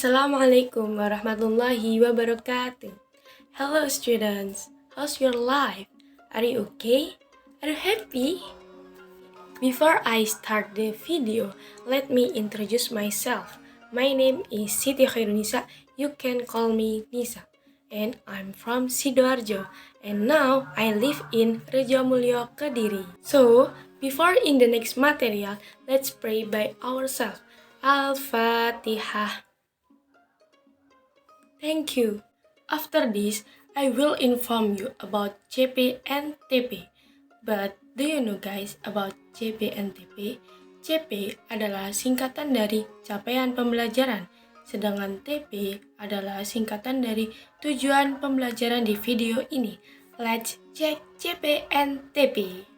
Assalamualaikum warahmatullahi wabarakatuh. Hello students, how's your life? Are you okay? Are you happy? Before I start the video, let me introduce myself. My name is Siti Khairunisa. You can call me Nisa. And I'm from Sidoarjo. And now I live in Rejomulyo, Kediri. So, before in the next material, let's pray by ourselves. Al-Fatihah. Thank you. After this, I will inform you about CP and TP. But do you know guys about CP and TP? CP adalah singkatan dari capaian pembelajaran, sedangkan TP adalah singkatan dari tujuan pembelajaran di video ini. Let's check CP and TP.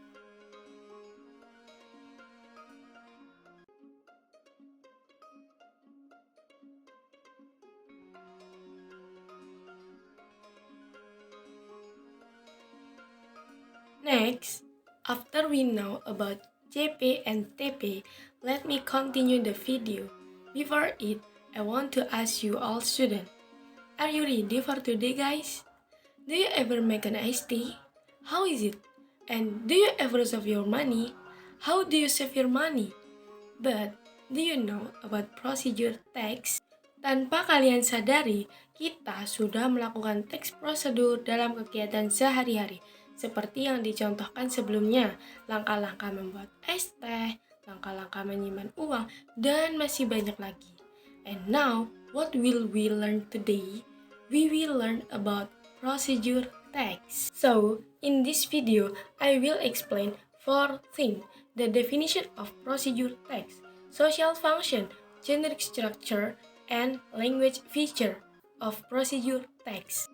Next, after we know about CP and TP, let me continue the video. Before it, I want to ask you all students, are you ready for today guys? Do you ever make an iced tea? How is it? And do you ever save your money? How do you save your money? But do you know about procedure text? Tanpa kalian sadari, kita sudah melakukan teks prosedur dalam kegiatan sehari-hari, seperti yang dicontohkan sebelumnya, langkah-langkah membuat es teh, langkah-langkah menyimpan uang, dan masih banyak lagi. And now, what will we learn today? We will learn about procedure text. So, in this video, I will explain 4 things: the definition of procedure text, social function, generic structure, and language feature of procedure text.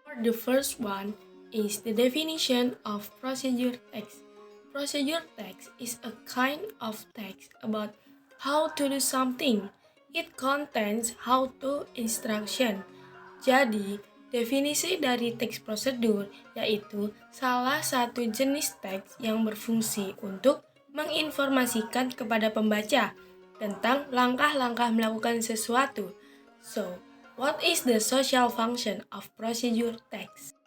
For the first one is the definition of procedure text. Procedure text is a kind of text about how to do something. It contains how-to instruction. Jadi, definisi dari teks prosedur yaitu salah satu jenis teks yang berfungsi untuk menginformasikan kepada pembaca tentang langkah-langkah melakukan sesuatu. So, what is the social function of procedure text?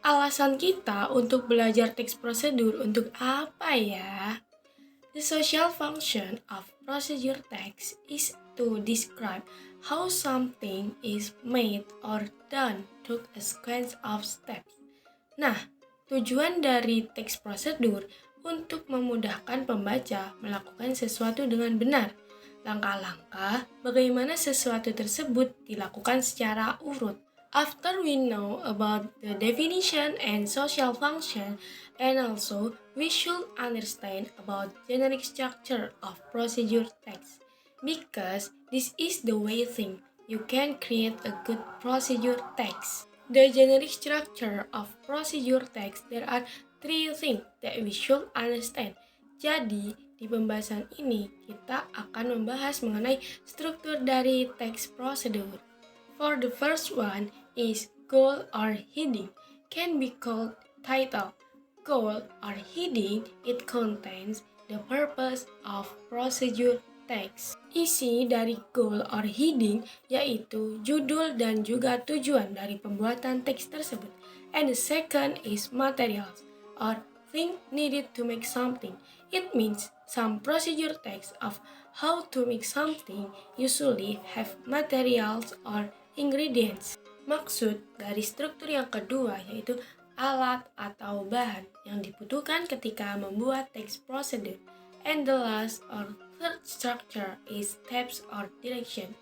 Alasan kita untuk belajar teks prosedur untuk apa ya? The social function of procedure text is to describe how something is made or done through a sequence of steps. Nah, tujuan dari teks prosedur untuk memudahkan pembaca melakukan sesuatu dengan benar. Langkah-langkah bagaimana sesuatu tersebut dilakukan secara urut. After we know about the definition and social function, and also we should understand about generic structure of procedure text, because this is the way thing you can create a good procedure text. The generic structure of procedure text, there are 3 things that we should understand. Jadi, di pembahasan ini kita akan membahas mengenai struktur dari teks prosedur. For the first one is goal or heading, can be called title. Goal or heading, it contains the purpose of procedure text. Isi dari goal or heading yaitu judul dan juga tujuan dari pembuatan teks tersebut. And the second is materials or thing needed to make something. It means some procedure text of how to make something usually have materials or ingredients. Maksud dari struktur yang kedua yaitu alat atau bahan yang dibutuhkan ketika membuat teks prosedur. And the last or third structure is steps or direction.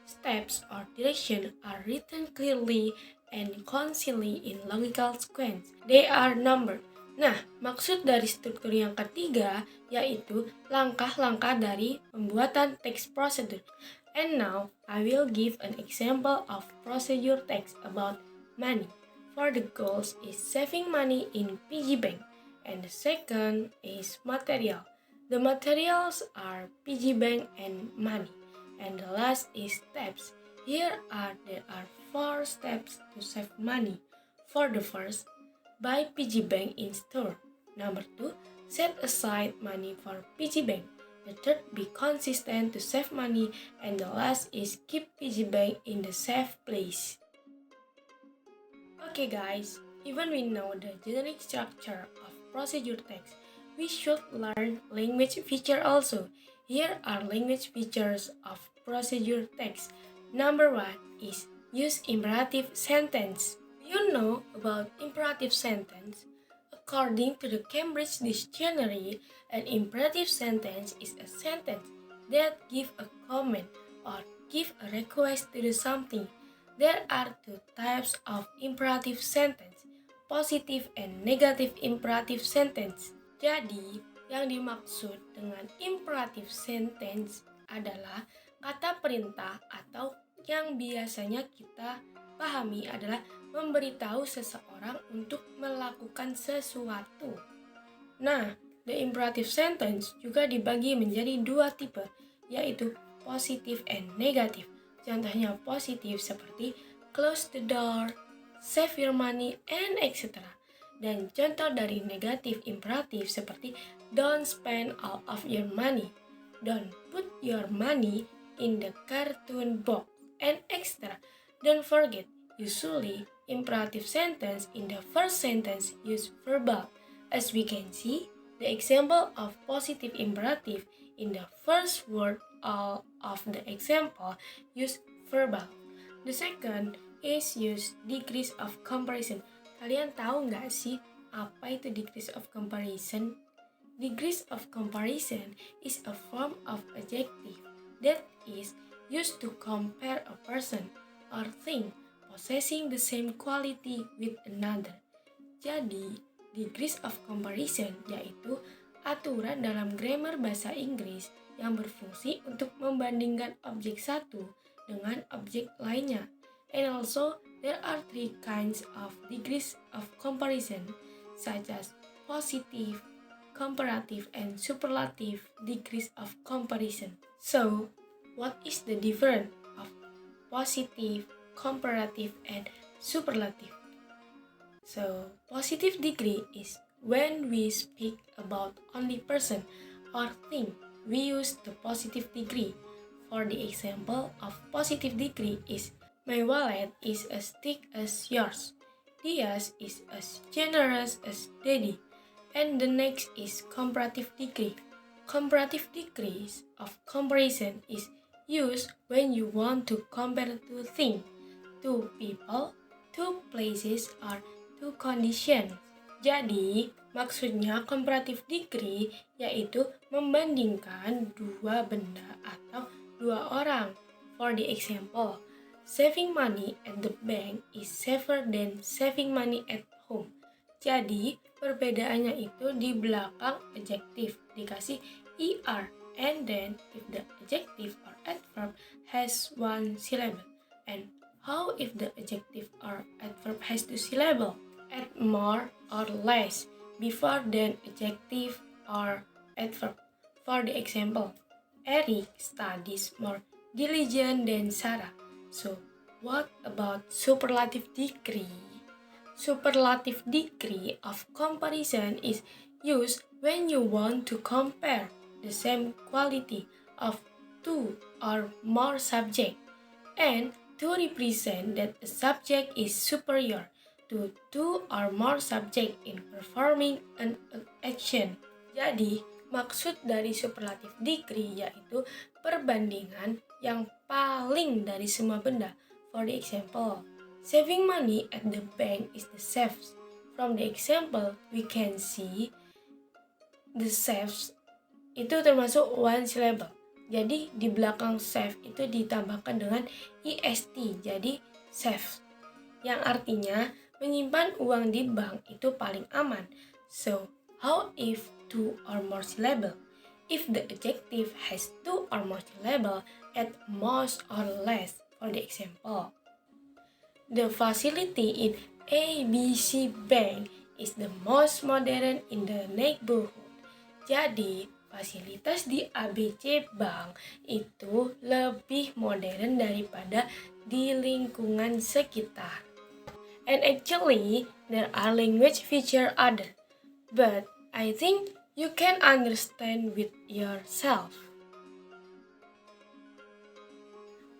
Steps or direction are written clearly and concisely in logical sequence. They are numbered. Nah, maksud dari struktur yang ketiga yaitu langkah-langkah dari pembuatan teks prosedur. And now, I will give an example of procedure text about money. For the goals is saving money in PG Bank. And the second is material. The materials are PG Bank and money. And the last is steps. There are 4 steps to save money. For the first, buy PG Bank in store. Number 2, set aside money for piggy bank. The third, be consistent to save money. And the last is keep piggy bank in the safe place. Okay guys, even we know the generic structure of procedure text, we should learn language feature also. Here are language features of procedure text. Number 1 is use imperative sentence. Do you know about imperative sentence? According to the Cambridge Dictionary, an imperative sentence is a sentence that gives a command or give a request to do something. There are two types of imperative sentence, positive and negative imperative sentence. Jadi, yang dimaksud dengan imperative sentence adalah kata perintah atau yang biasanya kita pahami adalah memberitahu seseorang untuk melakukan sesuatu. Nah, the imperative sentence juga dibagi menjadi dua tipe, yaitu positif and negatif. Contohnya positif seperti close the door, save your money, and etc. Dan contoh dari negatif imperatif seperti don't spend all of your money, don't put your money in the cartoon box, and etc. Don't forget, usually imperative sentence in the first sentence use verbal. As we can see, the example of positive imperative in the first word of the example use verbal. The second is use degrees of comparison. Kalian tahu nggak sih apa itu degrees of comparison? Degrees of comparison is a form of adjective that is used to compare a person or thing possessing the same quality with another. Jadi, degrees of comparison yaitu aturan dalam grammar bahasa Inggris yang berfungsi untuk membandingkan objek satu dengan objek lainnya. And also, there are three kinds of degrees of comparison, such as positive, comparative, and superlative degrees of comparison. So, what is the difference of positive, comparative, and superlative? So, positive degree is when we speak about only person or thing, we use the positive degree. For the example of positive degree is, my wallet is as thick as yours. Diaz is as generous as Daddy. And the next is comparative degree. Comparative degrees of comparison is used when you want to compare two things, two people, two places, or two conditions. Jadi, maksudnya comparative degree yaitu membandingkan dua benda atau dua orang. For the example, saving money at the bank is safer than saving money at home. Jadi, perbedaannya itu di belakang adjective dikasih er, and then if the adjective or adverb has one syllable. And how if the adjective or adverb has two syllables? Add more or less before than adjective or adverb. For the example, Eric studies more diligent than Sarah. So, what about superlative degree? Superlative degree of comparison is used when you want to compare the same quality of two or more subjects and to represent that a subject is superior to two or more subjects in performing an action. Jadi, maksud dari superlative degree yaitu perbandingan yang paling dari semua benda. For the example, saving money at the bank is the safest. From the example, we can see the safest itu termasuk one syllable. Jadi di belakang safe itu ditambahkan dengan est, jadi safe. Yang artinya menyimpan uang di bank itu paling aman. So, how if two or more syllable? If the adjective has two or more syllable, add most or less. For the example, the facility in ABC Bank is the most modern in the neighborhood. Jadi, fasilitas di ABC Bank itu lebih modern daripada di lingkungan sekitar. And actually, there are language feature other. But I think you can understand with yourself.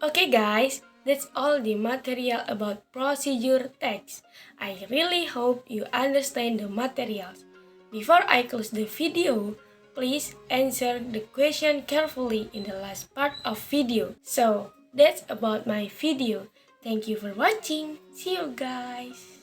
Okay guys, that's all the material about procedure text. I really hope you understand the materials. Before I close the video, please answer the question carefully in the last part of video. So, that's about my video. Thank you for watching. See you guys.